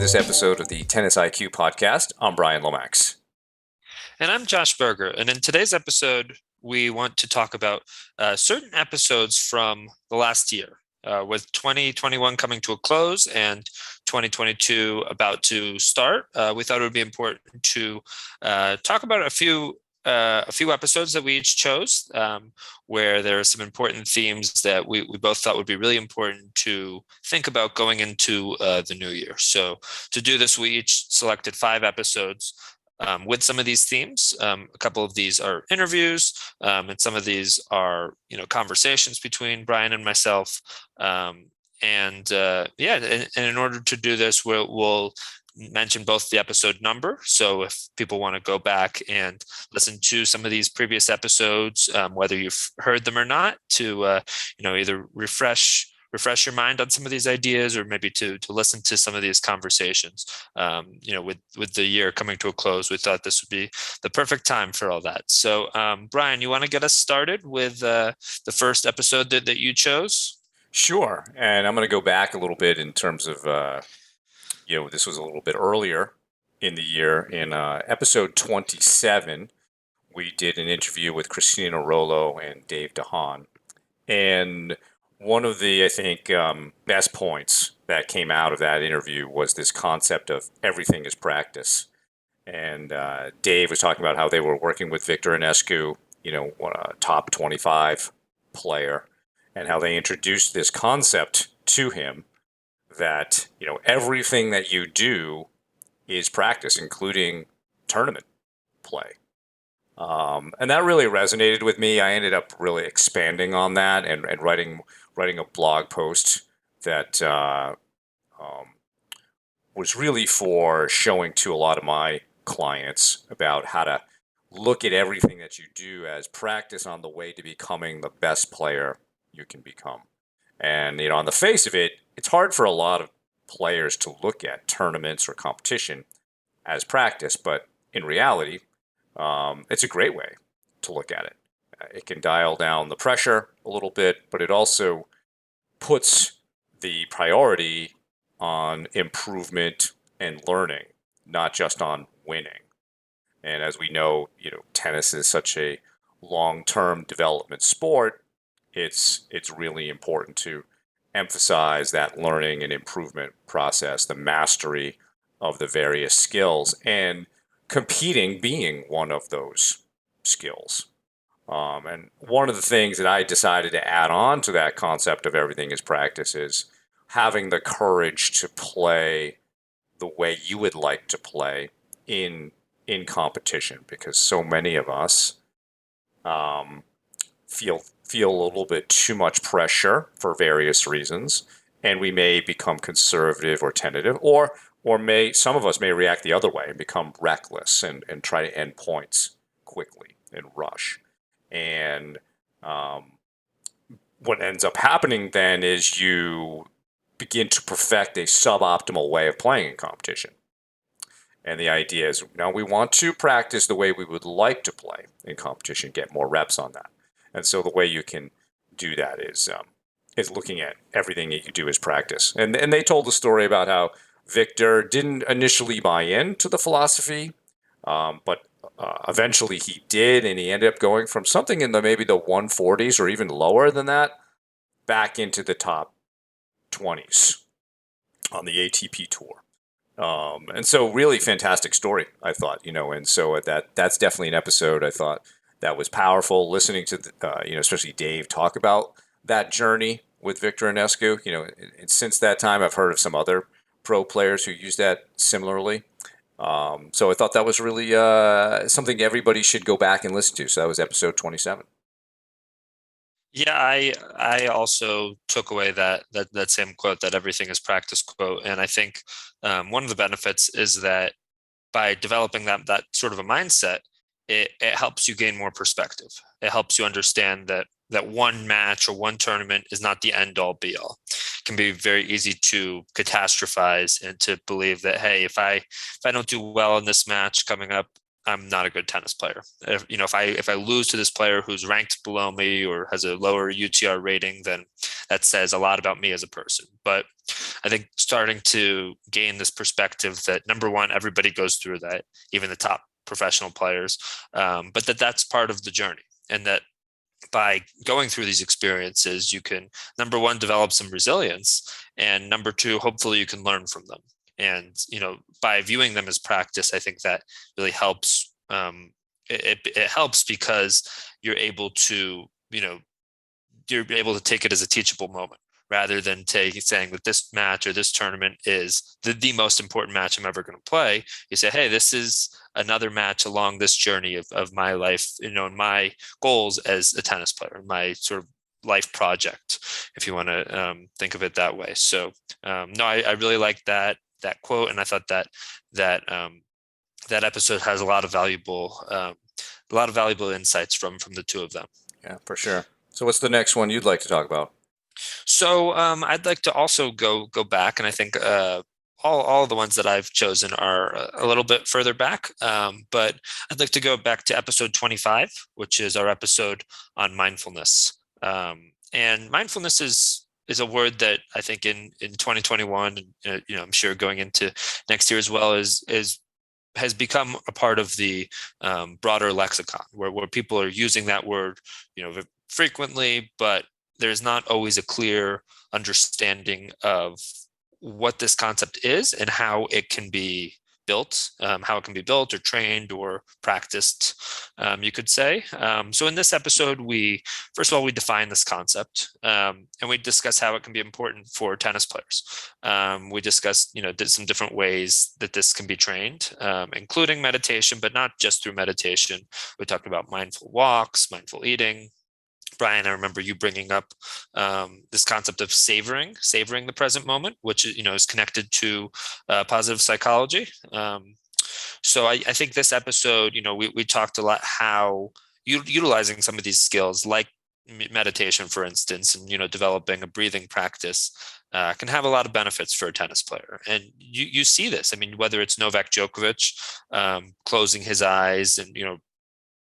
this episode of the Tennis IQ podcast. I'm Brian Lomax. And I'm Josh Berger. And in today's episode, we want to talk about certain episodes from the last year. With 2021 coming to a close and 2022 about to start, we thought it would be important to talk about a few episodes that we each chose, where there are some important themes that we both thought would be really important to think about going into the new year. So to do this, we each selected 5 episodes with some of these themes. A couple of these are interviews, and some of these are, conversations between Brian and myself. And in order to do this, we'll mention both the episode number. So if people want to go back and listen to some of these previous episodes, whether you've heard them or not, to either refresh your mind on some of these ideas, or maybe to listen to some of these conversations. With the year coming to a close, we thought this would be the perfect time for all that. So, Brian, you want to get us started with the first episode that you chose? Sure. And I'm going to go back a little bit in terms of, this was a little bit earlier in the year. In episode 27, we did an interview with Cristina Rolo and Dave Haan. And one of the, I think, best points that came out of that interview was this concept of everything is practice. And Dave was talking about how they were working with Victor Enescu, a top 25 player, and how they introduced this concept to him that, everything that you do is practice, including tournament play. And that really resonated with me. I ended up really expanding on that and writing a blog post that was really for showing to a lot of my clients about how to look at everything that you do as practice on the way to becoming the best player you can become. And, on the face of it, it's hard for a lot of players to look at tournaments or competition as practice, but in reality, it's a great way to look at it. It can dial down the pressure a little bit, but it also puts the priority on improvement and learning, not just on winning. And as we know, tennis is such a long-term development sport. It's really important to emphasize that learning and improvement process, the mastery of the various skills, and competing being one of those skills. And one of the things that I decided to add on to that concept of everything is practice is having the courage to play the way you would like to play in competition, because so many of us feel a little bit too much pressure for various reasons, and we may become conservative or tentative, or some of us may react the other way and become reckless and try to end points quickly and rush. And what ends up happening then is you begin to perfect a suboptimal way of playing in competition. And the idea is, now we want to practice the way we would like to play in competition, get more reps on that. And so the way you can do that is looking at everything that you do as practice. And they told the story about how Victor didn't initially buy into the philosophy, but eventually he did, and he ended up going from something in maybe the 140s or even lower than that back into the top 20s on the ATP tour. And so really fantastic story, I thought, and so that's definitely an episode I thought that was powerful, listening to, especially Dave talk about that journey with Victor Enescu. And since that time, I've heard of some other pro players who use that similarly. So I thought that was really something everybody should go back and listen to. So that was episode 27. Yeah, I also took away that same quote, that everything is practice quote. And I think one of the benefits is that by developing that sort of a mindset, it helps you gain more perspective. It helps you understand that one match or one tournament is not the end all be all. It can be very easy to catastrophize and to believe that, hey, if I don't do well in this match coming up, I'm not a good tennis player. If I lose to this player who's ranked below me or has a lower UTR rating, then that says a lot about me as a person. But I think starting to gain this perspective that, number one, everybody goes through that, even the top professional players, but that's part of the journey, and that by going through these experiences, you can, number one, develop some resilience, and number two, hopefully you can learn from them. And, by viewing them as practice, I think that really helps. It helps because you're able to, you're able to take it as a teachable moment rather than saying that this match or this tournament is the most important match I'm ever going to play. You say, hey, this is another match along this journey of my life, and my goals as a tennis player, my sort of life project, if you want to think of it that way. So no, I really like that quote, and I thought that episode has a lot of valuable insights from the two of them. Yeah, for sure. So what's the next one you'd like to talk about? So I'd like to also go back, and I think all the ones that I've chosen are a little bit further back. But I'd like to go back to episode 25, which is our episode on mindfulness. And mindfulness is a word that I think in 2021, I'm sure going into next year as well, has become a part of the broader lexicon, where people are using that word, frequently, but there's not always a clear understanding of what this concept is and how it can be built, or trained or practiced, you could say. So in this episode, first of all, we define this concept, and we discuss how it can be important for tennis players. We discussed, some different ways that this can be trained, including meditation, but not just through meditation. We talked about mindful walks, mindful eating. Brian, I remember you bringing up this concept of savoring the present moment, which is connected to positive psychology. So I think this episode, we talked a lot how utilizing some of these skills, like meditation, for instance, and developing a breathing practice, can have a lot of benefits for a tennis player. And you see this. I mean, whether it's Novak Djokovic closing his eyes and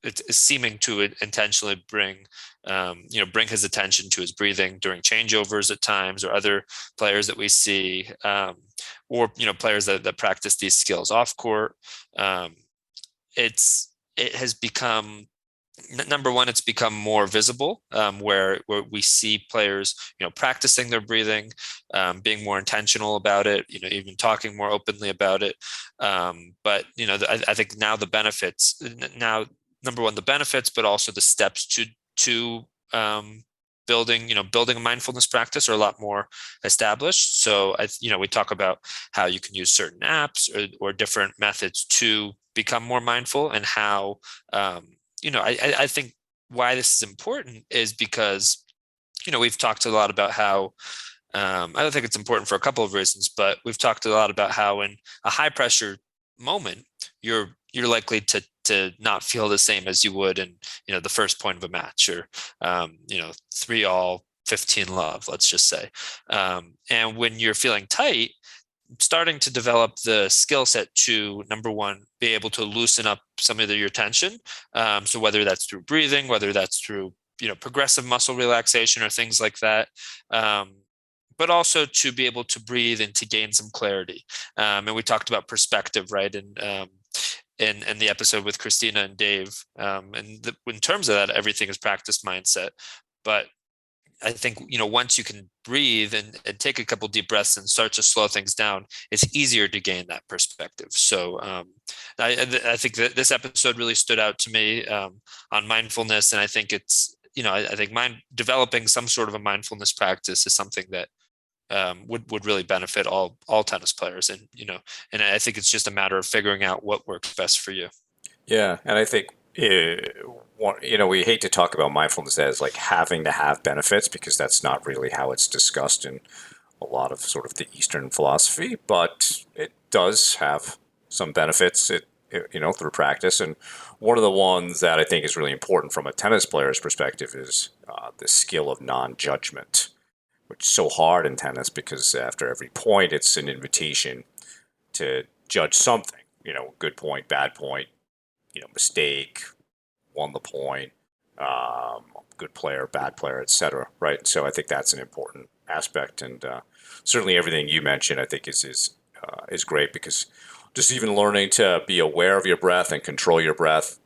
it's seeming to intentionally bring his attention to his breathing during changeovers at times, or other players that we see, or players that practice these skills off court. It has become, number one, it's become more visible, where we see players practicing their breathing, being more intentional about it, even talking more openly about it. But I think now the benefits, number one, the benefits, but also the steps to building a mindfulness practice are a lot more established. So we talk about how you can use certain apps or different methods to become more mindful, and how I think why this is important is because we've talked a lot about how I don't think it's important for a couple of reasons, but we've talked a lot about how in a high pressure moment, you're likely to not feel the same as you would in the first point of a match, or 3-all 15 love, let's just say. And when you're feeling tight, starting to develop the skill set to, number one, be able to loosen up some of your tension. So whether that's through breathing, whether that's through progressive muscle relaxation or things like that. But also to be able to breathe and to gain some clarity. And we talked about perspective, right? And in the episode with Cristina and Dave. In terms of that, everything is practice mindset. But I think, once you can breathe and take a couple deep breaths and start to slow things down, it's easier to gain that perspective. So I think that this episode really stood out to me on mindfulness. And I think it's, I think developing some sort of a mindfulness practice is something that would really benefit all tennis players. And, and I think it's just a matter of figuring out what works best for you. Yeah, and I think we hate to talk about mindfulness as like having to have benefits, because that's not really how it's discussed in a lot of sort of the Eastern philosophy, but it does have some benefits. Through practice, and one of the ones that I think is really important from a tennis player's perspective is the skill of non-judgment, which is so hard in tennis because after every point, it's an invitation to judge something. Good point, bad point, mistake, won the point, good player, bad player, etc. Right. So I think that's an important aspect, and certainly everything you mentioned, I think is great because just even learning to be aware of your breath and control your breath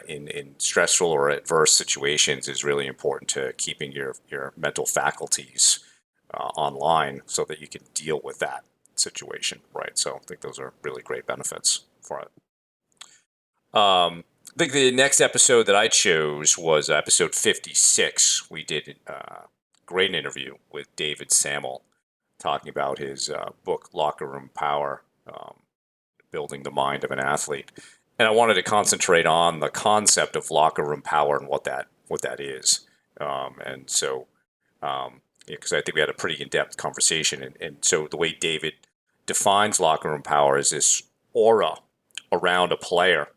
in stressful or adverse situations is really important to keeping your mental faculties online so that you can deal with that situation, right? So I think those are really great benefits for it. I think the next episode that I chose was episode 56. We did a great interview with David Sammel talking about his book, Locker Room Power, Building the Mind of an Athlete. And I wanted to concentrate on the concept of locker room power and what that is. And so, because I think we had a pretty in-depth conversation. And so the way David defines locker room power is this aura around a player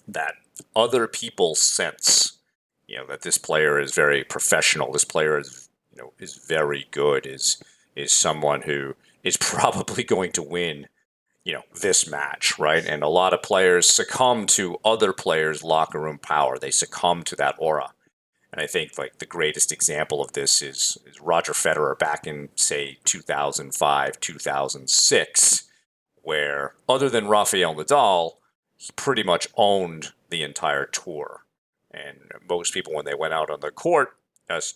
that other people sense, that this player is very professional. This player is very good. Is someone who is probably going to win, this match, right? And a lot of players succumb to other players' locker room power. They succumb to that aura. And I think like the greatest example of this is Roger Federer back in say 2005, 2006, where other than Rafael Nadal, he pretty much owned the entire tour. And most people, when they went out on the court, as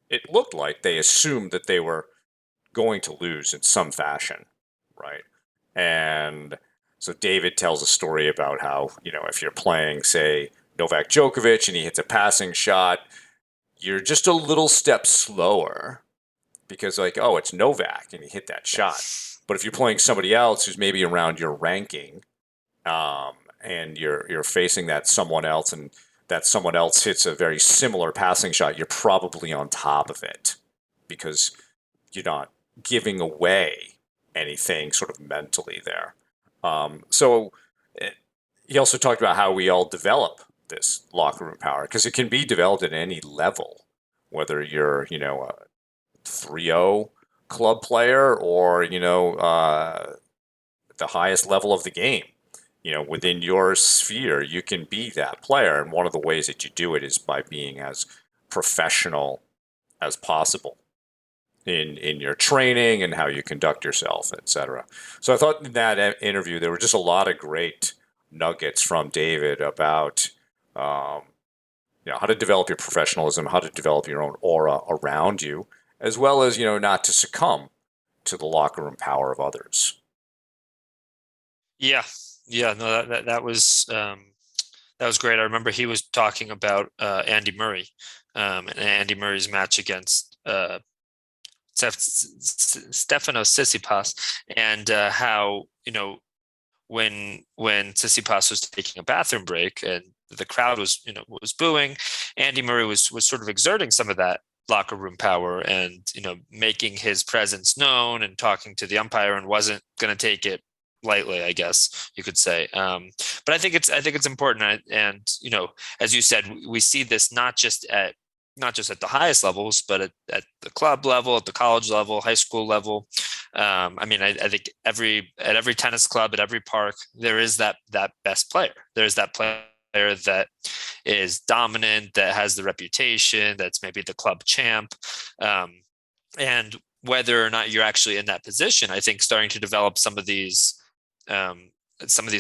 it looked like they assumed that they were going to lose in some fashion, right? And so David tells a story about how, if you're playing, say, Novak Djokovic and he hits a passing shot, you're just a little step slower because, like, oh, it's Novak and he hit that shot. But if you're playing somebody else who's maybe around your ranking, and you're facing that someone else, and that someone else hits a very similar passing shot, you're probably on top of it because you're not giving away anything sort of mentally there. So he also talked about how we all develop this locker room power because it can be developed at any level, whether you're, a 3-0 club player or, the highest level of the game. Within your sphere, you can be that player. And one of the ways that you do it is by being as professional as possible in your training and how you conduct yourself, etc. So I thought in that interview there were just a lot of great nuggets from David about how to develop your professionalism, how to develop your own aura around you, as well as not to succumb to the locker room power of others. Yeah, yeah, no, that was great. I remember he was talking about Andy Murray, and Andy Murray's match against Stefanos Tsitsipas, and how when Tsitsipas was taking a bathroom break and the crowd was booing, Andy Murray was sort of exerting some of that locker room power and making his presence known and talking to the umpire, and wasn't going to take it lightly, I guess you could say. But I think it's important, and as you said, we see this not just at the highest levels, but at the club level, at the college level, high school level. I think at every tennis club, at every park, there is that best player. There's that player that is dominant, that has the reputation, that's maybe the club champ. And whether or not you're actually in that position, I think starting to develop some of these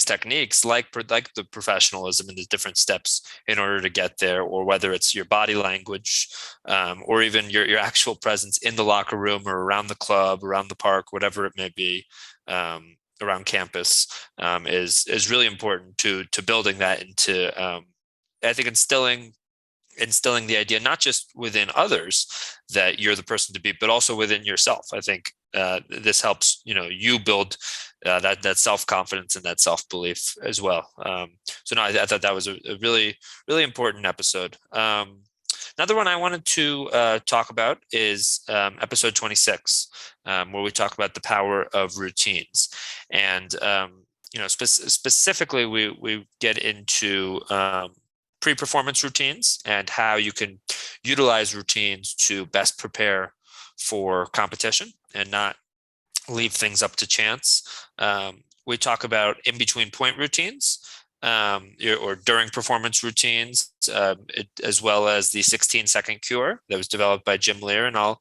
techniques, like the professionalism and the different steps in order to get there, or whether it's your body language, or even your actual presence in the locker room or around the club, around the park, whatever it may be, around campus, is really important to building that into, I think, instilling the idea not just within others that you're the person to be, but also within yourself. I think this helps you build that self-confidence and that self-belief as well. So no, I thought that was a really, really important episode. Another one I wanted to talk about is episode 26, where we talk about the power of routines. And specifically we get into pre-performance routines and how you can utilize routines to best prepare for competition and not leave things up to chance. We talk about in-between point routines, or during performance routines, as well as the 16-second cure that was developed by Jim Lear, and I'll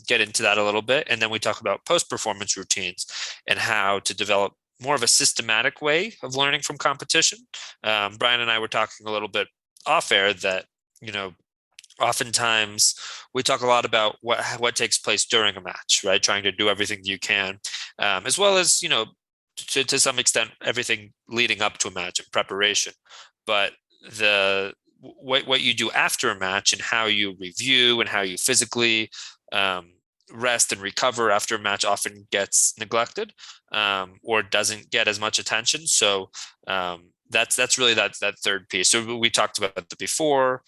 get into that a little bit. And then we talk about post-performance routines and how to develop more of a systematic way of learning from competition. Brian and I were talking a little bit off air that, oftentimes we talk a lot about what takes place during a match, right? Trying to do everything you can, as well as, to some extent, everything leading up to a match and preparation. But what you do after a match and how you review and how you physically rest and recover after a match often gets neglected, or doesn't get as much attention. So that's really that third piece. So we talked about the before,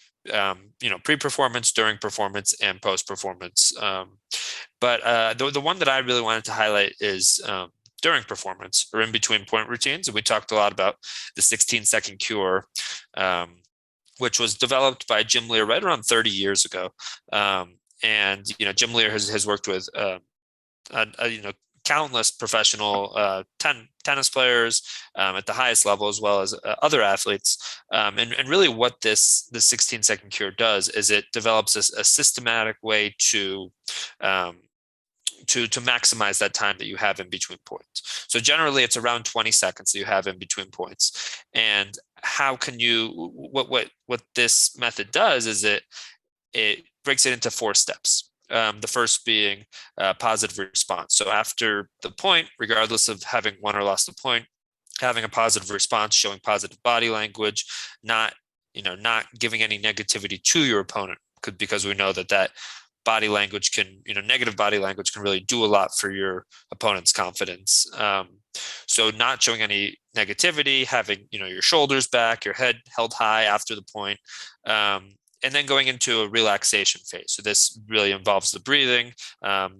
pre-performance, during performance, and post-performance. But the one that I really wanted to highlight is during performance, or in between point routines. And we talked a lot about the 16-second cure, which was developed by Jim Lear right around 30 years ago. And Jim Lear has worked with countless professional tennis players at the highest level, as well as other athletes. And really what the 16-second cure does is it develops a systematic way to maximize that time that you have in between points. So generally it's around 20 seconds that you have in between points. And how can you, what this method does is it breaks it into 4 steps. The first being positive response. So after the point, regardless of having won or lost the point, having a positive response, showing positive body language, not giving any negativity to your opponent, because we know that body language can, negative body language can really do a lot for your opponent's confidence. So not showing any negativity, having, your shoulders back, your head held high after the point, and then going into a relaxation phase. So this really involves the breathing.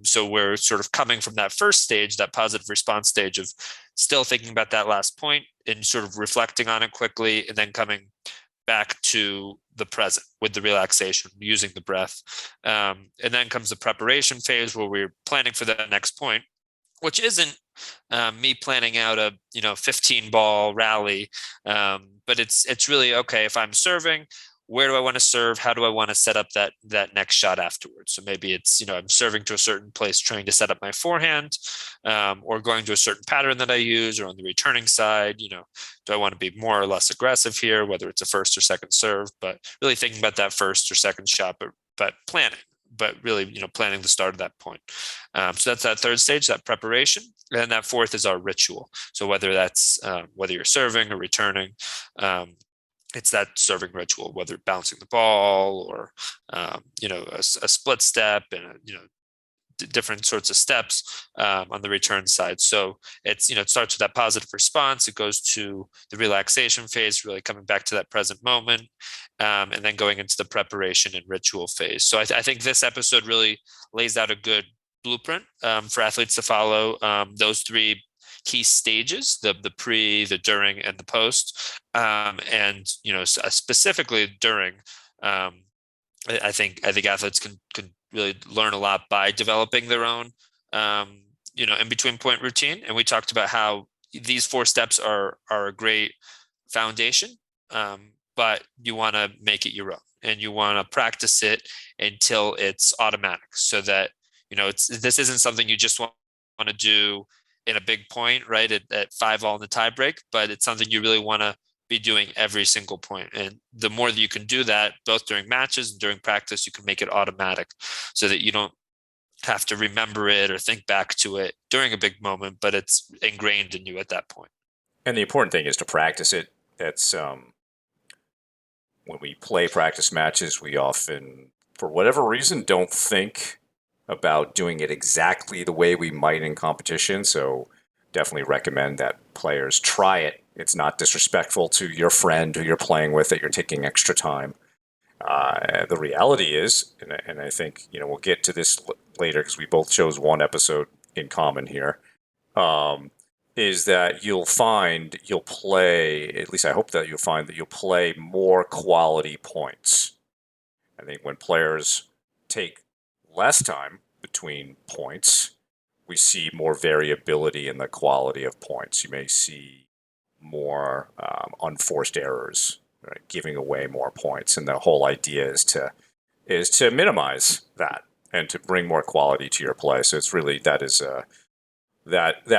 So we're sort of coming from that first stage, that positive response stage of still thinking about that last point and sort of reflecting on it quickly, and then coming back to the present with the relaxation, using the breath. And then comes the preparation phase, where we're planning for the next point, which isn't me planning out a 15 ball rally, but it's really, okay, if I'm serving, where do I want to serve? How do I want to set up that next shot afterwards? So maybe it's, I'm serving to a certain place, trying to set up my forehand, or going to a certain pattern that I use, or on the returning side, do I want to be more or less aggressive here, whether it's a first or second serve, but really thinking about that first or second shot, but planning, but really, planning the start of that point. So that's that third stage, that preparation. And that fourth is our ritual. So whether that's, whether you're serving or returning, it's that serving ritual, whether bouncing the ball or, a split step, and, different sorts of steps on the return side. So it's, it starts with that positive response. It goes to the relaxation phase, really coming back to that present moment, and then going into the preparation and ritual phase. So I think this episode really lays out a good blueprint for athletes to follow, those 3 key stages: the pre, the during, and the post. And specifically during, I think athletes can really learn a lot by developing their own in between point routine. And we talked about how these 4 steps are a great foundation, but you want to make it your own, and you want to practice it until it's automatic, so that this isn't something you just want to do in a big point, right, at 5-all in the tie break, but it's something you really want to be doing every single point. And the more that you can do that, both during matches and during practice, you can make it automatic, so that you don't have to remember it or think back to it during a big moment, but it's ingrained in you at that point. And the important thing is to practice it. That's when we play practice matches, we often, for whatever reason, don't think about doing it exactly the way we might in competition. So definitely recommend that players try it. It's not disrespectful to your friend who you're playing with that you're taking extra time. The reality is, and I think we'll get to this later because we both chose one episode in common here, is that you'll play, at least I hope that you'll find that you'll play more quality points. I think when players take less time between points, we see more variability in the quality of points. You may see more unforced errors, right? Giving away more points. And the whole idea is to minimize that and to bring more quality to your play. So it's really that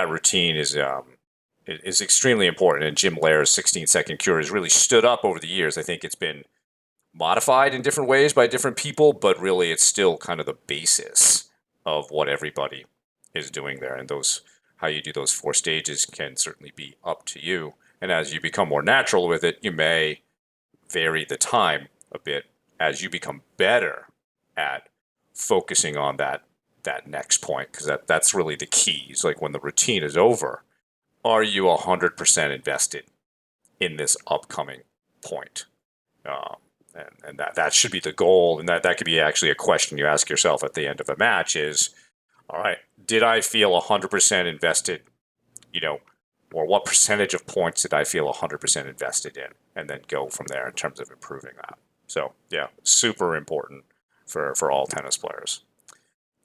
routine is extremely important. And Jim Lair's 16-second cure has really stood up over the years. I think it's been modified in different ways by different people, but really it's still kind of the basis of what everybody is doing there. And those how you do those 4 stages can certainly be up to you. And as you become more natural with it, you may vary the time a bit as you become better at focusing on that next point, because that's really the key. It's like when the routine is over, are you 100% invested in this upcoming point? And that should be the goal, and that could be actually a question you ask yourself at the end of a match is, all right, did I feel 100% invested, or what percentage of points did I feel 100% invested in, and then go from there in terms of improving that. So yeah, super important for all tennis players.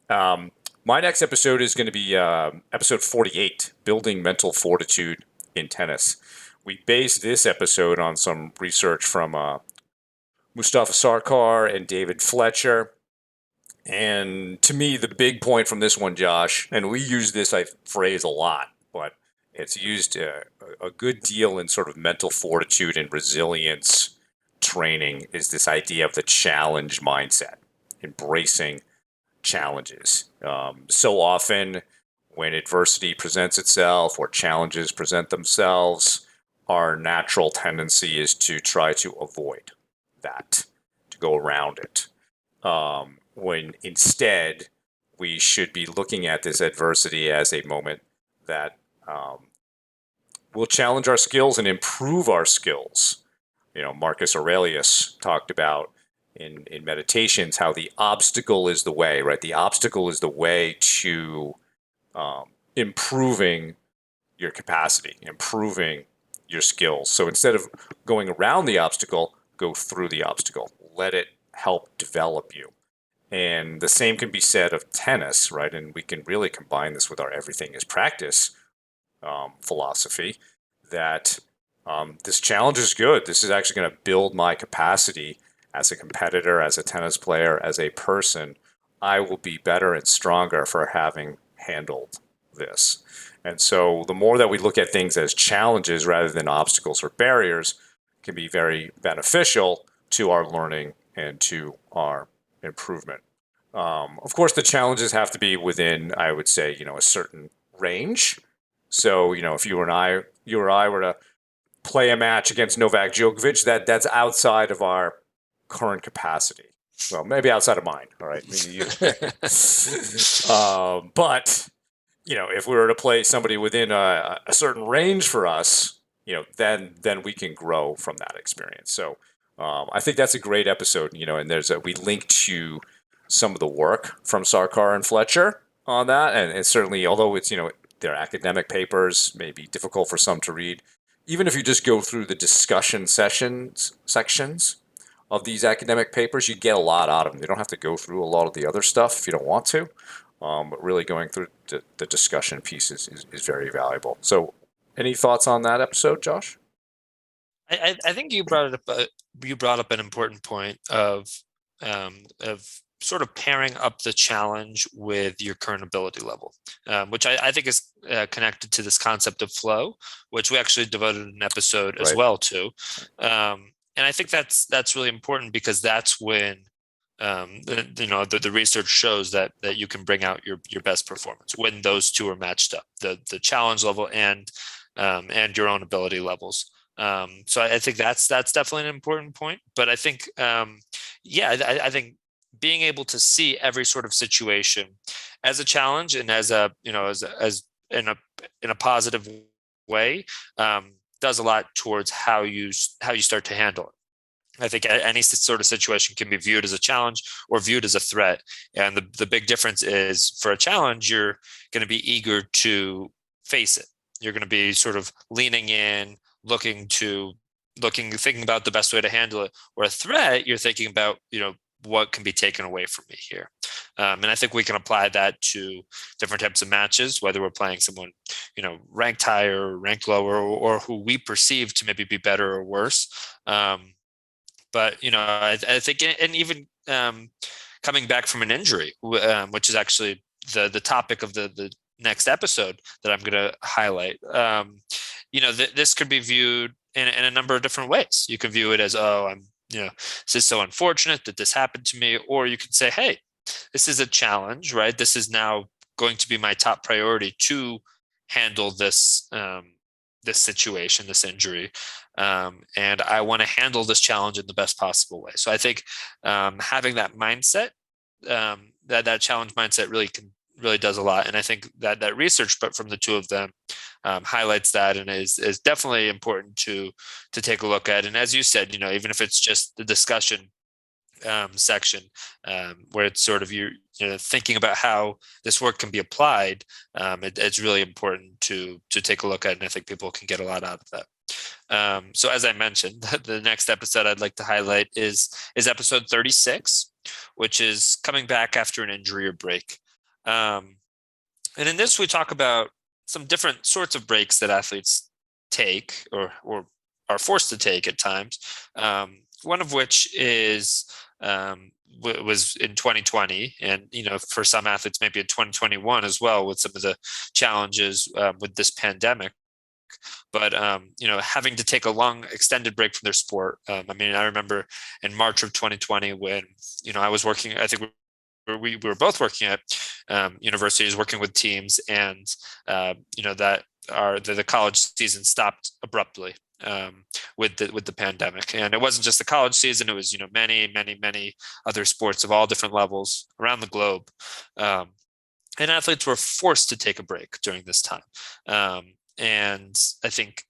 My next episode is going to be episode 48, Building Mental Fortitude in Tennis. We based this episode on some research from Mustafa Sarkar and David Fletcher. And to me, the big point from this one, Josh, and we use this phrase a lot, but it's used a good deal in sort of mental fortitude and resilience training, is this idea of the challenge mindset, embracing challenges. So often when adversity presents itself or challenges present themselves, our natural tendency is to try to avoid that, to go around it. When instead we should be looking at this adversity as a moment that will challenge our skills and improve our skills. Marcus Aurelius talked about in Meditations how the obstacle is the way, right? The obstacle is the way to improving your capacity, improving your skills. So instead of going around the obstacle, go through the obstacle. Let it help develop you. And the same can be said of tennis, right? And we can really combine this with our everything is practice philosophy, that this challenge is good. This is actually going to build my capacity as a competitor, as a tennis player, as a person. I will be better and stronger for having handled this. And so the more that we look at things as challenges rather than obstacles or barriers can be very beneficial to our learning and to our improvement. Of course, the challenges have to be within, I would say, a certain range. So, if you or I were to play a match against Novak Djokovic, that's outside of our current capacity. Well, maybe outside of mine. All right. But if we were to play somebody within a certain range for us, then we can grow from that experience. So I think that's a great episode. And we link to some of the work from Sarkar and Fletcher on that, and certainly, although it's their academic papers may be difficult for some to read, even if you just go through the discussion sections of these academic papers, you get a lot out of them. You don't have to go through a lot of the other stuff if you don't want to, but really going through the discussion pieces is very valuable. So, any thoughts on that episode, Josh? I think you brought up an important point of sort of pairing up the challenge with your current ability level, which I think is connected to this concept of flow, which we actually devoted an episode as well to. And I think that's really important, because that's when the research shows that you can bring out your best performance when those two are matched up, the challenge level and your own ability levels. So I think that's definitely an important point. But I think I think being able to see every sort of situation as a challenge and as in a positive way does a lot towards how you start to handle it. I think any sort of situation can be viewed as a challenge or viewed as a threat. And the big difference is, for a challenge, you're going to be eager to face it. You're going to be sort of leaning in, thinking about the best way to handle it. Or a threat, you're thinking about, what can be taken away from me here. And I think we can apply that to different types of matches, whether we're playing someone, ranked higher, ranked lower, or who we perceive to maybe be better or worse. But I think, and even coming back from an injury, which is actually the topic of the next episode that I'm going to highlight. This could be viewed in a number of different ways. You can view it as, this is so unfortunate that this happened to me, or you can say, hey, this is a challenge, right? This is now going to be my top priority to handle this situation, this injury. And I want to handle this challenge in the best possible way. So I think having that mindset, that challenge mindset really does a lot. And I think that research, but from the two of them, highlights that and is definitely important to take a look at. And as you said, even if it's just the discussion section where it's sort of you're thinking about how this work can be applied, it's really important to take a look at, and I think people can get a lot out of that. So as I mentioned, the next episode I'd like to highlight is episode 36, which is coming back after an injury or break. And in this, we talk about some different sorts of breaks that athletes take or are forced to take at times. One of which is was in 2020, and for some athletes maybe in 2021 as well, with some of the challenges with this pandemic. But having to take a long extended break from their sport. I remember in March of 2020 when I was working. I think we were both working at universities, working with teams, and that the college season stopped abruptly with the pandemic. And it wasn't just the college season; it was many other sports of all different levels around the globe. And athletes were forced to take a break during this time. And I think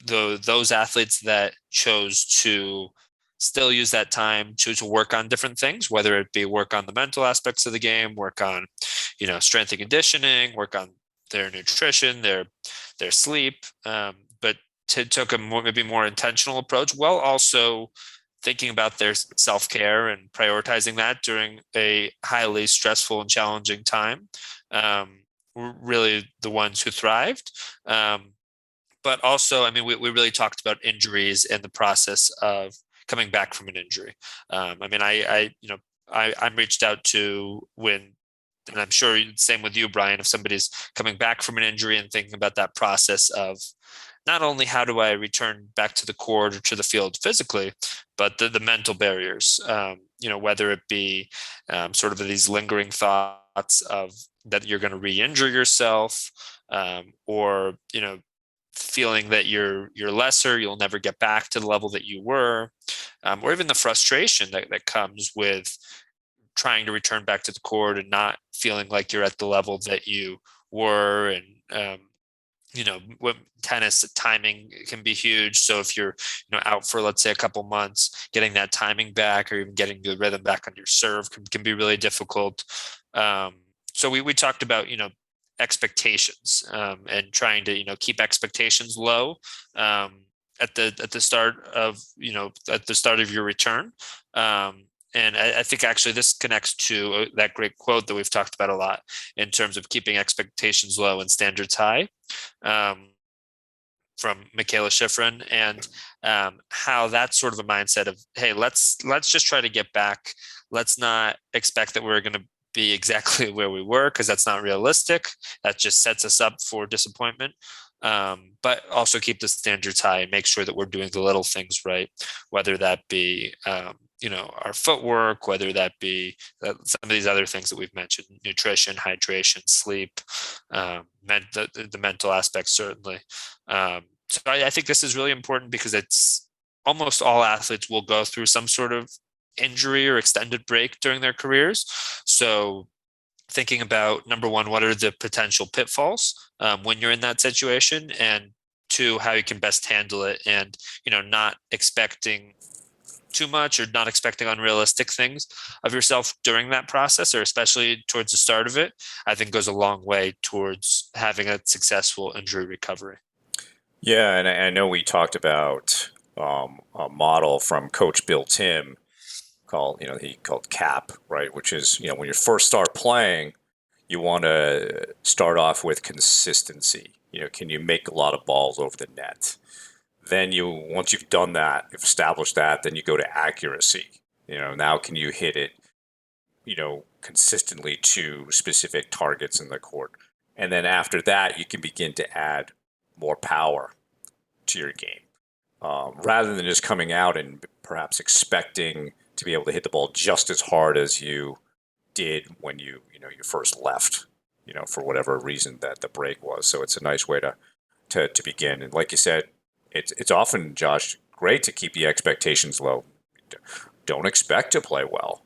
those athletes that chose to still use that time to work on different things, whether it be work on the mental aspects of the game, work on strength and conditioning, work on their nutrition, their sleep, but took a maybe more intentional approach, while also thinking about their self-care and prioritizing that during a highly stressful and challenging time, were really the ones who thrived. But also, we really talked about injuries and the process of coming back from an injury. I'm reached out to when, and I'm sure same with you, Brian, if somebody's coming back from an injury and thinking about that process of not only how do I return back to the court or to the field physically, but the mental barriers, whether it be sort of these lingering thoughts of that you're going to re-injure yourself, or feeling that you're lesser, you'll never get back to the level that you were, or even the frustration that comes with trying to return back to the court and not feeling like you're at the level that you were. And when tennis timing can be huge. So if you're out for, let's say, a couple months, getting that timing back or even getting the rhythm back on your serve can be really difficult. So we talked about expectations, and trying to keep expectations low at the start of your return. And I think actually this connects to that great quote that we've talked about a lot in terms of keeping expectations low and standards high, from Michaela Schifrin, and how that's sort of a mindset of, hey, let's just try to get back. Let's not expect that we're going to be exactly where we were, because that's not realistic. That just sets us up for disappointment. But also keep the standards high and make sure that we're doing the little things right, whether that be our footwork, whether that be some of these other things that we've mentioned: nutrition, hydration, sleep, the mental aspects, certainly. So I think this is really important, because it's almost all athletes will go through some sort of injury or extended break during their careers. So thinking about, number one, what are the potential pitfalls when you're in that situation, and two, how you can best handle it, and not expecting too much or not expecting unrealistic things of yourself during that process, or especially towards the start of it, I think goes a long way towards having a successful injury recovery. Yeah, and I know we talked about a model from Coach Bill Tim, he called cap, right? Which is, when you first start playing, you want to start off with consistency. Can you make a lot of balls over the net? Then once you've done that, you've established that, then you go to accuracy. Now can you hit it, consistently to specific targets in the court? And then after that, you can begin to add more power to your game, rather than just coming out and perhaps expecting to be able to hit the ball just as hard as you did when you first left, for whatever reason that the break was. So it's a nice way to begin. And like you said, it's often, Josh, great to keep the expectations low. Don't expect to play well.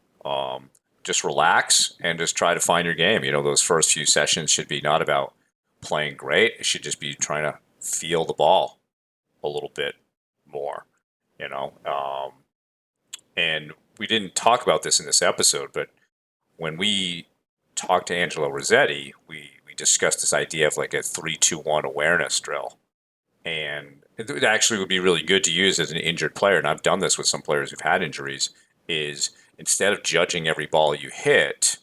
Just relax and just try to find your game. Those first few sessions should be not about playing great. It should just be trying to feel the ball a little bit more, you know. And we didn't talk about this in this episode, but when we talked to Angelo Rossetti, we discussed this idea of like a 3-2-1 awareness drill. And it actually would be really good to use as an injured player. And I've done this with some players who've had injuries, is instead of judging every ball you hit,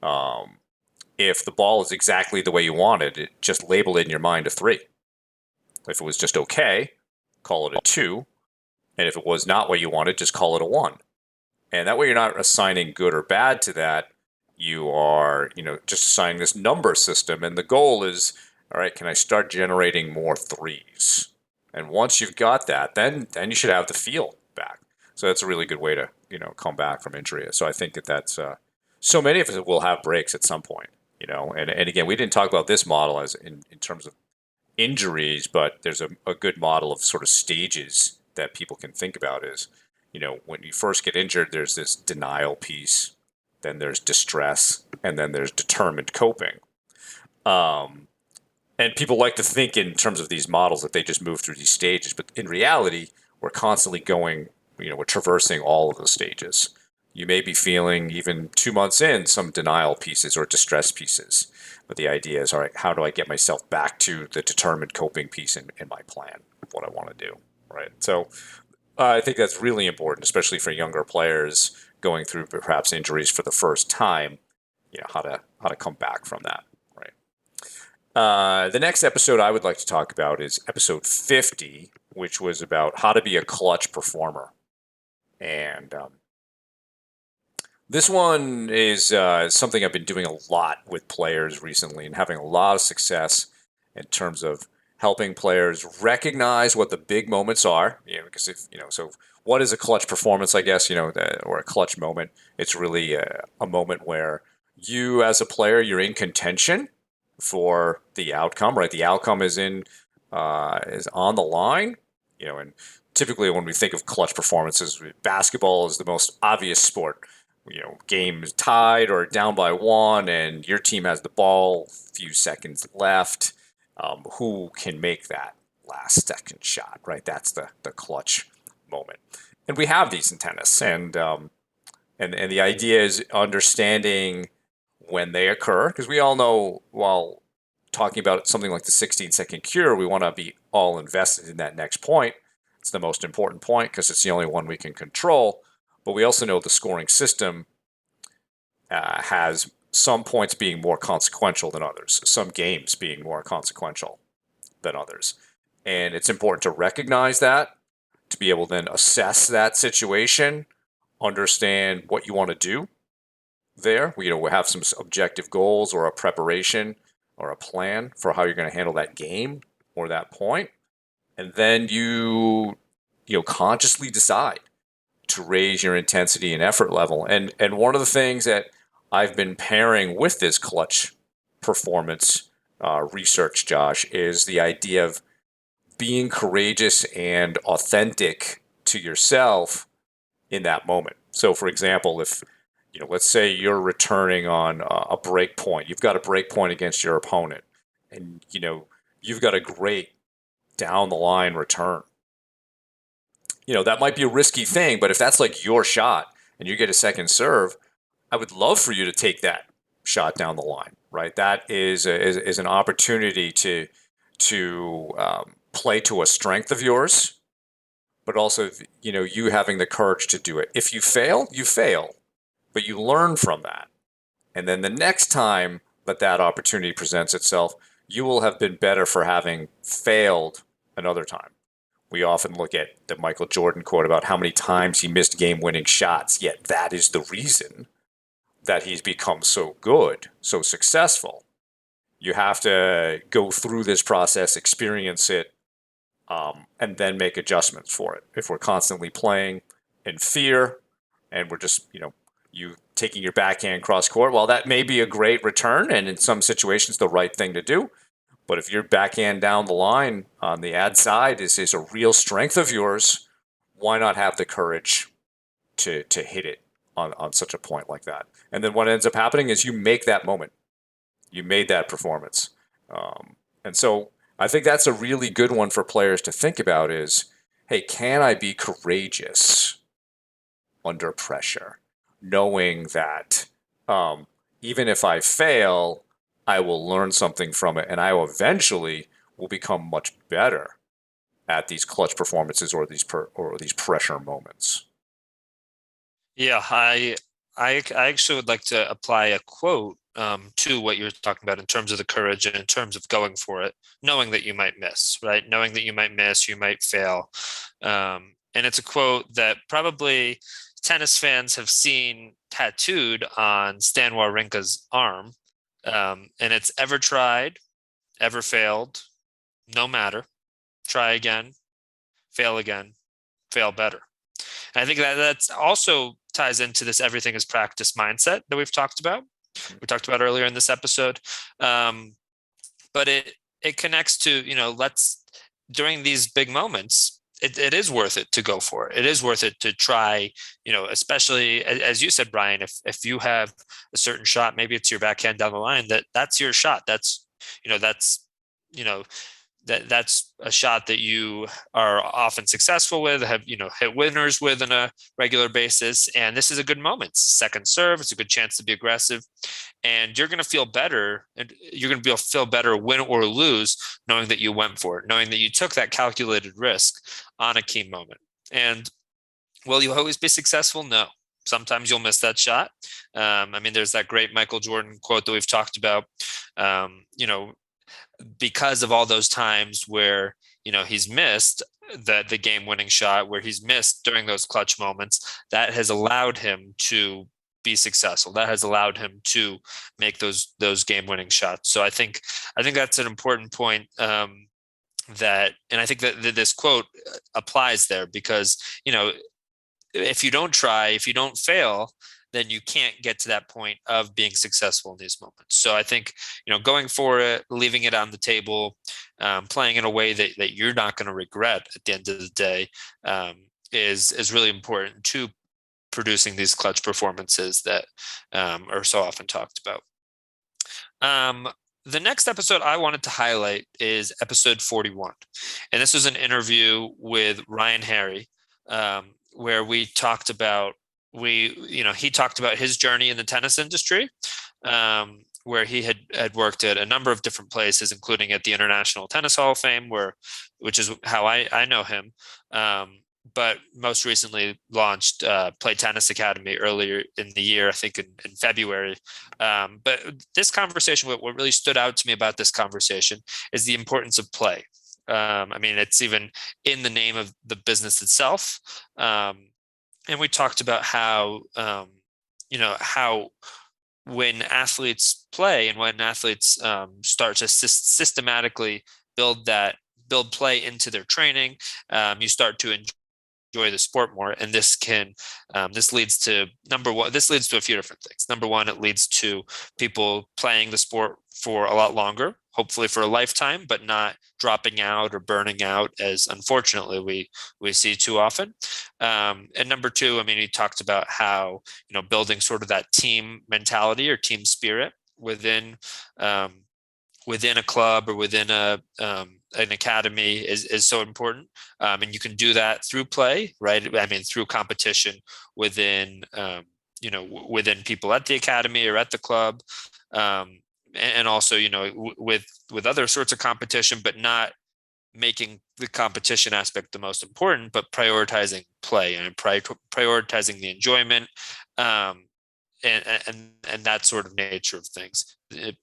if the ball is exactly the way you wanted it, just label it in your mind a 3. If it was just okay, call it a 2. And if it was not what you wanted, just call it a 1. And that way you're not assigning good or bad to that. You are, just assigning this number system. And the goal is, all right, can I start generating more 3s? And once you've got that, then you should have the feel back. So that's a really good way to, come back from injury. So I think that's, so many of us will have breaks at some point, and again, we didn't talk about this model as in terms of injuries, but there's a good model of sort of stages that people can think about is, when you first get injured, there's this denial piece, then there's distress, and then there's determined coping. And people like to think in terms of these models that they just move through these stages, but in reality, we're constantly going, we're traversing all of those stages. You may be feeling even 2 months in some denial pieces or distress pieces, but the idea is, all right, how do I get myself back to the determined coping piece in my plan of what I want to do, right? So I think that's really important, especially for younger players going through perhaps injuries for the first time. How to come back from that, right? The next episode I would like to talk about is episode 50, which was about how to be a clutch performer, and this one is something I've been doing a lot with players recently and having a lot of success in terms of helping players recognize what the big moments are. Because so what is a clutch performance, I guess, or a clutch moment? It's really a moment where you as a player, you're in contention for the outcome, right? The outcome is is on the line, and typically when we think of clutch performances, basketball is the most obvious sport. Game is tied or down by 1, and your team has the ball, few seconds left. Who can make that last second shot, right? That's the clutch moment. And we have these in tennis, and the idea is understanding when they occur, because we all know while talking about something like the 16-second cure, we want to be all invested in that next point. It's the most important point because it's the only one we can control. But we also know the scoring system has some points being more consequential than others, some games being more consequential than others. And it's important to recognize that, to be able to then assess that situation, understand what you want to do there. We have some objective goals or a preparation or a plan for how you're going to handle that game or that point. And then you consciously decide to raise your intensity and effort level. And one of the things that I've been pairing with this clutch performance research, Josh, is the idea of being courageous and authentic to yourself in that moment. So, for example, if let's say you're returning on a break point, you've got a break point against your opponent, and you've got a great down the line return. That might be a risky thing, but if that's like your shot and you get a second serve, I would love for you to take that shot down the line, right? That is an opportunity to play to a strength of yours, but also, you having the courage to do it. If you fail, but you learn from that. And then the next time that opportunity presents itself, you will have been better for having failed another time. We often look at the Michael Jordan quote about how many times he missed game winning shots, yet that is the reason that he's become so good, so successful. You have to go through this process, experience it, and then make adjustments for it. If we're constantly playing in fear and we're just, you taking your backhand cross court, well, that may be a great return and in some situations the right thing to do. But if your backhand down the line on the ad side is a real strength of yours, why not have the courage to hit it on such a point like that? And then what ends up happening is you make that moment. You made that performance. And so I think that's a really good one for players to think about is, hey, can I be courageous under pressure? Knowing that even if I fail, I will learn something from it and I will eventually will become much better at these clutch performances or these pressure moments. Yeah, I actually would like to apply a quote to what you're talking about in terms of the courage and in terms of going for it, knowing that you might miss, right? Knowing that you might miss, you might fail. And it's a quote that probably tennis fans have seen tattooed on Stan Wawrinka's arm. And it's ever tried, ever failed, no matter. Try again, fail, fail better. And I think that that's also ties into this everything is practice mindset that we've talked about. We talked about earlier in this episode. But it connects to, let's during these big moments, it is worth it to go for it. It is worth it to try, especially as you said, Brian, if you have a certain shot, maybe it's your backhand down the line, that's your shot. That's, you know, that's a shot that you are often successful with, have hit winners with on a regular basis, and this is a good moment. It's a second serve. It's a good chance to be aggressive, and you're going to feel better, and you're going to feel better, win or lose, knowing that you went for it, knowing that you took that calculated risk on a key moment. And will you always be successful? No. Sometimes you'll miss that shot. There's that great Michael Jordan quote that we've talked about. Because of all those times where he's missed the game winning shot, where he's missed during those clutch moments, that has allowed him to be successful. That has allowed him to make those game winning shots. So I think that's an important point. And I think that this quote applies there because if you don't try, if you don't fail, then you can't get to that point of being successful in these moments. So I think, going for it, leaving it on the table, playing in a way that you're not going to regret at the end of the day, is really important to producing these clutch performances that are so often talked about. The next episode I wanted to highlight is episode 41. And this was an interview with Ryan Harry, where he talked about his journey in the tennis industry, where he had worked at a number of different places, including at the International Tennis Hall of Fame, which is how I know him. But most recently launched Play Tennis Academy earlier in the year, I think in February. But this conversation, what really stood out to me about this conversation is the importance of play. It's even in the name of the business itself. And we talked about how when athletes play and when athletes start to systematically build play into their training, you start to enjoy the sport more. And this leads to a few different things. Number one, it leads to people playing the sport for a lot longer, hopefully for a lifetime, but not dropping out or burning out, as unfortunately we see too often. And number two, he talked about how, building sort of that team mentality or team spirit within a club or within an academy is so important. And you can do that through play, right? Through competition within people at the academy or at the club. And also, with other sorts of competition, but not making the competition aspect the most important, but prioritizing play and prioritizing the enjoyment, um, and that sort of nature of things. We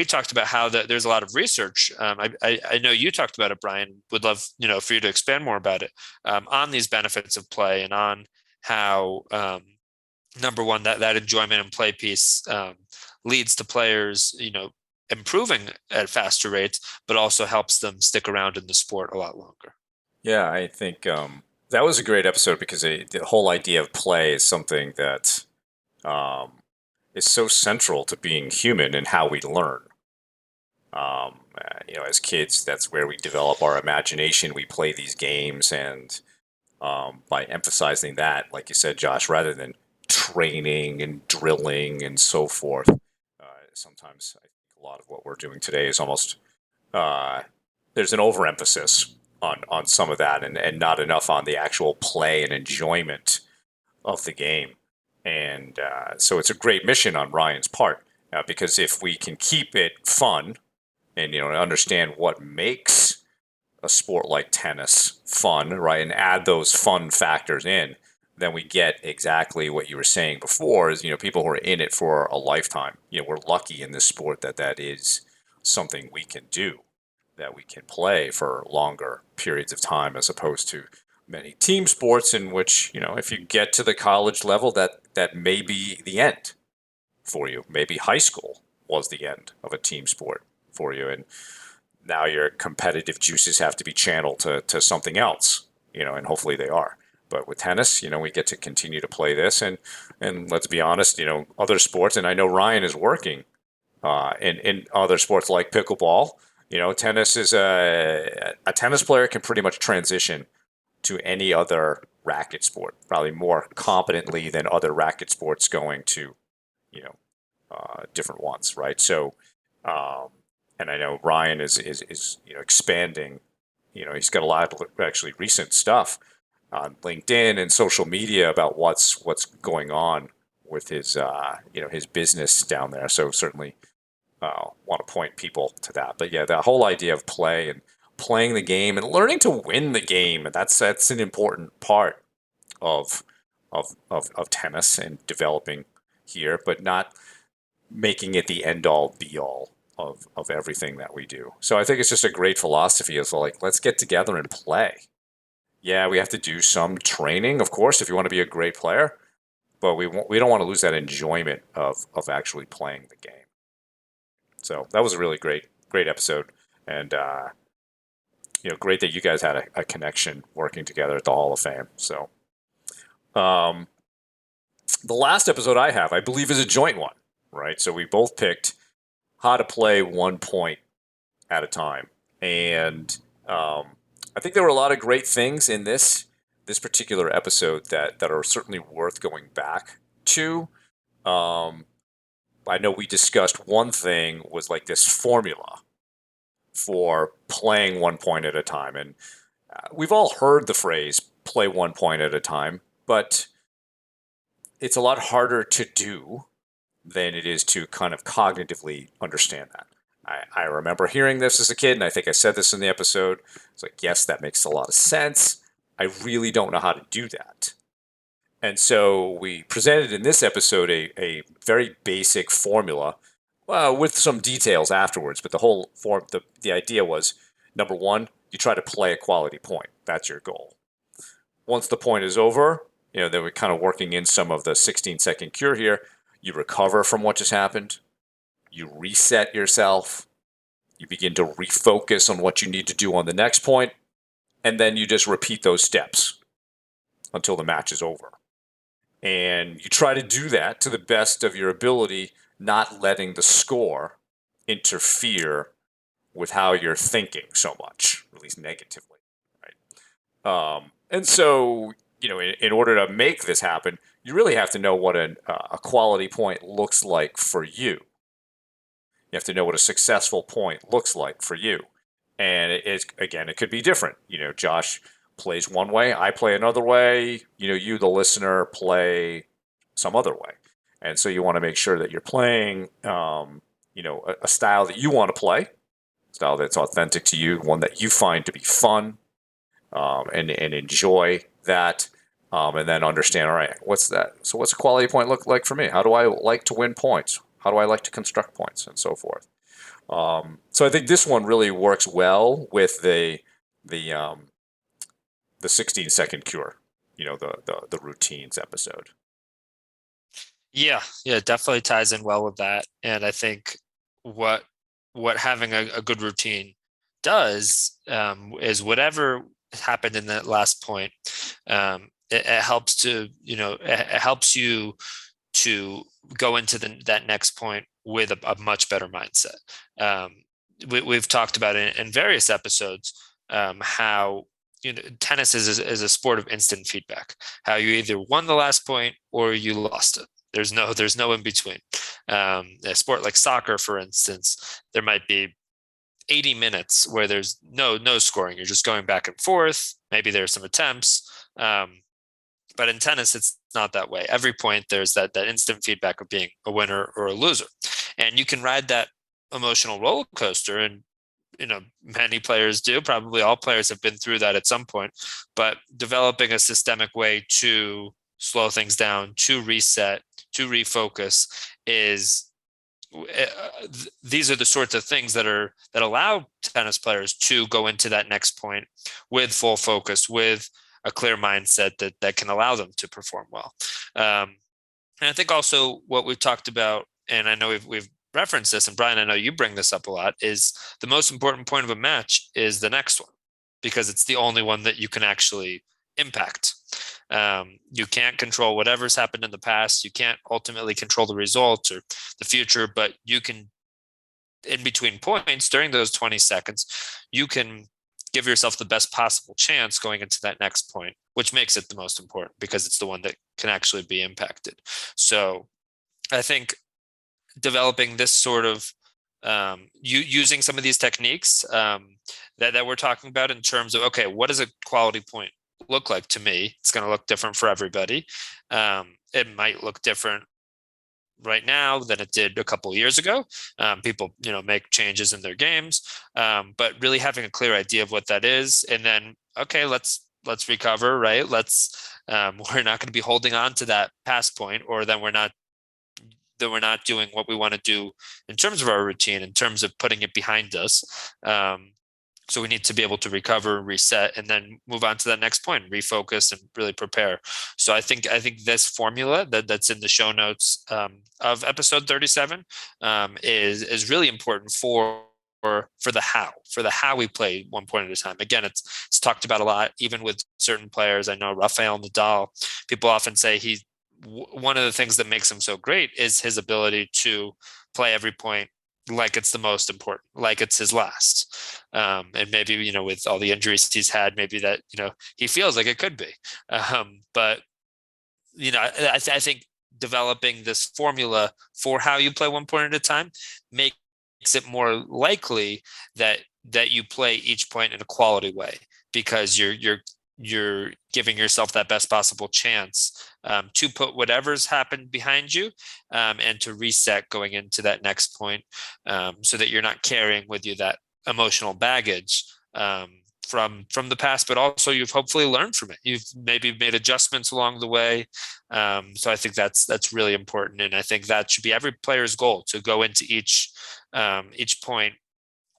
talked about how there's a lot of research. I know you talked about it, Brian. Would love for you to expand more about it, on these benefits of play and on how, number one, that enjoyment and play piece, leads to players improving at faster rates, but also helps them stick around in the sport a lot longer. Yeah, I think that was a great episode because the whole idea of play is something that um, is so central to being human and how we learn. As kids, that's where we develop our imagination. We play these games, and by emphasizing that, like you said, Josh, rather than training and drilling and so forth, sometimes I think a lot of what we're doing today is almost uh, there's an overemphasis on some of that, and not enough on the actual play and enjoyment of the game. And so it's a great mission on Ryan's part, because if we can keep it fun and understand what makes a sport like tennis fun, right, and add those fun factors in, then we get exactly what you were saying before. Is people who are in it for a lifetime. We're lucky in this sport that is something we can do, that we can play for longer periods of time, as opposed to many team sports in which if you get to the college level, that may be the end for you. Maybe high school was the end of a team sport for you, and now your competitive juices have to be channeled to something else, and hopefully they are. But with tennis, we get to continue to play this, and let's be honest, other sports, and I know Ryan is working in other sports like pickleball. Tennis is a tennis player can pretty much transition to any other racket sport, probably more competently than other racket sports going to, you know, different ones, right? So, um, and I know Ryan is expanding. He's got a lot of actually recent stuff on LinkedIn and social media about what's going on with his his business down there. So certainly want to point people to that. But yeah, the whole idea of play and playing the game and learning to win the game, that's an important part of of tennis and developing here, but not making it the end all be all of everything that we do. So I think it's just a great philosophy of like, let's get together and play. Yeah, we have to do some training, of course, if you want to be a great player, but we don't want to lose that enjoyment of actually playing the game. So that was a really great episode, and great that you guys had a connection working together at the Hall of Fame. So um, the last episode I have, I believe, is a joint one, right? So we both picked how to play 1 point at a time, and I think there were a lot of great things in this particular episode that are certainly worth going back to. Um, I know we discussed one thing was like this formula for playing 1 point at a time, and we've all heard the phrase "play 1 point at a time," but it's a lot harder to do than it is to kind of cognitively understand that. I remember hearing this as a kid, and I think I said this in the episode. It's like, yes, that makes a lot of sense. I really don't know how to do that. And so we presented in this episode a very basic formula, with some details afterwards. But the whole the idea was, number one, you try to play a quality point. That's your goal. Once the point is over, then we're kind of working in some of the 16-second cure here. You recover from what just happened. You reset yourself. You begin to refocus on what you need to do on the next point. And then you just repeat those steps until the match is over. And you try to do that to the best of your ability, not letting the score interfere with how you're thinking so much, at least negatively. Right? And so, in order to make this happen, you really have to know what a quality point looks like for you. You have to know what a successful point looks like for you. And again, it could be different. Josh plays one way, I play another way. You, the listener, play some other way. And so you want to make sure that you're playing, a style that you want to play, style that's authentic to you, one that you find to be fun, and enjoy that, and then understand, all right, what's that? So what's a quality point look like for me? How do I like to win points? How do I like to construct points, and so forth? So I think this one really works well with the um, the 16-second cure, the routines episode. Yeah, yeah, it definitely ties in well with that. And I think what what having a good routine does is whatever happened in that last point, it helps to, it helps you to go into that next point with a much better mindset. Um, we've talked about it in various episodes, how tennis is a sport of instant feedback. How you either won the last point or you lost it. There's no in between. A sport like soccer, for instance, there might be 80 minutes where there's no scoring. You're just going back and forth. Maybe there's some attempts. But in tennis, it's not that way. Every point, there's that instant feedback of being a winner or a loser. And you can ride that emotional roller coaster. And, many players do. Probably all players have been through that at some point. But developing a systemic way to slow things down, to reset, to refocus is these are the sorts of things that allow tennis players to go into that next point with full focus, with a clear mindset that can allow them to perform well. And I think also what we've talked about, and I know we've referenced this, and Brian, I know you bring this up a lot, is the most important point of a match is the next one, because it's the only one that you can actually impact. You can't control whatever's happened in the past. You can't ultimately control the results or the future, but you can, in between points during those 20 seconds, you can give yourself the best possible chance going into that next point, which makes it the most important because it's the one that can actually be impacted. So I think developing this sort of using some of these techniques that we're talking about in terms of, okay, what does a quality point look like to me? It's going to look different for everybody. It might look different right now than it did a couple of years ago. People, make changes in their games, but really having a clear idea of what that is, and then, okay, let's recover, right? We're not going to be holding on to that past point, or then we're not doing what we want to do in terms of our routine, in terms of putting it behind us. So we need to be able to recover, reset, and then move on to that next point, refocus, and really prepare. So I think this formula that's in the show notes of episode 37 is really important for the how we play one point at a time. Again, it's talked about a lot, even with certain players. I know Rafael Nadal. People often say one of the things that makes him so great is his ability to play every point like it's the most important, like it's his last. And maybe, with all the injuries he's had, maybe that, he feels like it could be. But, I think developing this formula for how you play one point at a time makes it more likely that you play each point in a quality way, because you're giving yourself that best possible chance to put whatever's happened behind you, and to reset going into that next point, so that you're not carrying with you that emotional baggage from the past, but also you've hopefully learned from it. You've maybe made adjustments along the way. So I think that's really important, and I think that should be every player's goal, to go into each point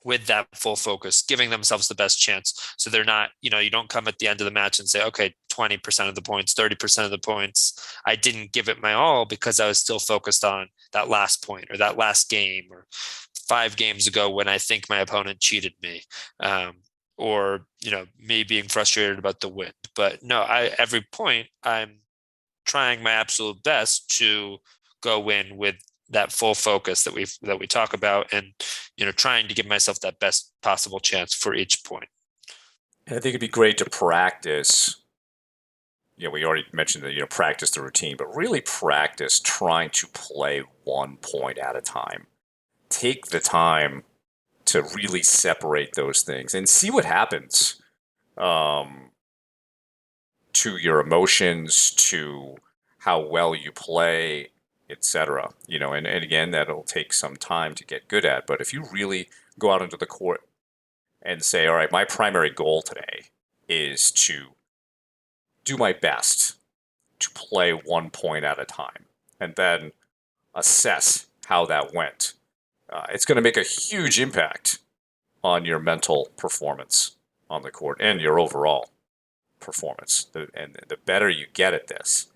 with that full focus, giving themselves the best chance. So they're not, you don't come at the end of the match and say, okay, 20% of the points, 30% of the points, I didn't give it my all because I was still focused on that last point or that last game or 5 games ago when I think my opponent cheated me. Or, me being frustrated about the win. But no, every point I'm trying my absolute best to go in with that full focus that we talk about, and trying to give myself that best possible chance for each point. And I think it'd be great to practice. We already mentioned that, practice the routine, but really practice trying to play one point at a time. Take the time to really separate those things and see what happens, um, to your emotions, to how well you play, etc. And again, that'll take some time to get good at. But if you really go out into the court and say, all right, my primary goal today is to do my best to play 1 point at a time and then assess how that went. It's going to make a huge impact on your mental performance on the court and your overall performance. And the better you get at this,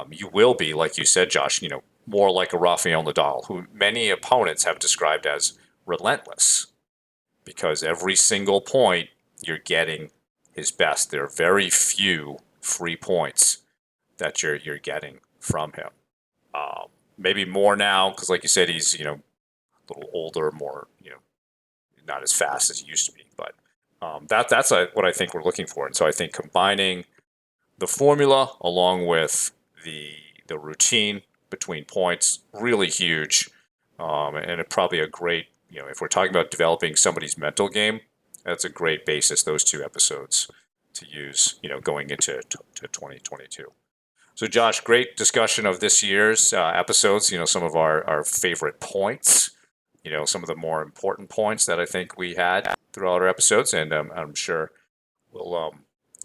you will be, like you said, Josh, more like a Rafael Nadal, who many opponents have described as relentless, because every single point you're getting his best. There are very few free points that you're getting from him. Maybe more now because, like you said, he's a little older, more not as fast as he used to be. But that's what I think we're looking for. And so I think combining the formula along with the routine between points really huge, and it probably a great if we're talking about developing somebody's mental game, that's a great basis. Those 2 episodes to use going into to 2022. So, Josh, great discussion of this year's episodes. Some of our favorite points. Some of the more important points that I think we had throughout our episodes, and I'm sure we'll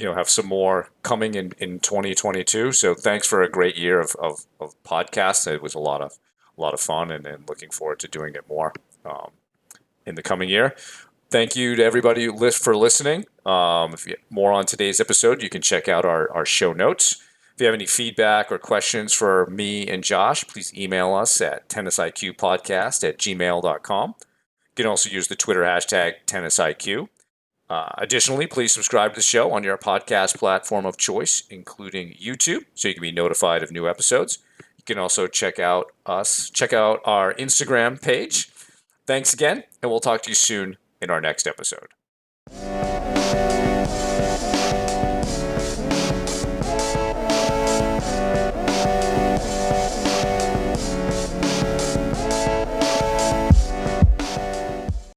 have some more coming in 2022. So, thanks for a great year of podcasts. It was a lot of fun, and looking forward to doing it more in the coming year. Thank you to everybody for listening. If you more on today's episode, you can check out our show notes. If you have any feedback or questions for me and Josh, please email us at tennisiqpodcast@gmail.com. You can also use the Twitter hashtag tennisiq. Additionally, please subscribe to the show on your podcast platform of choice, including YouTube, so you can be notified of new episodes. You can also check out our Instagram page. Thanks again, and we'll talk to you soon in our next episode.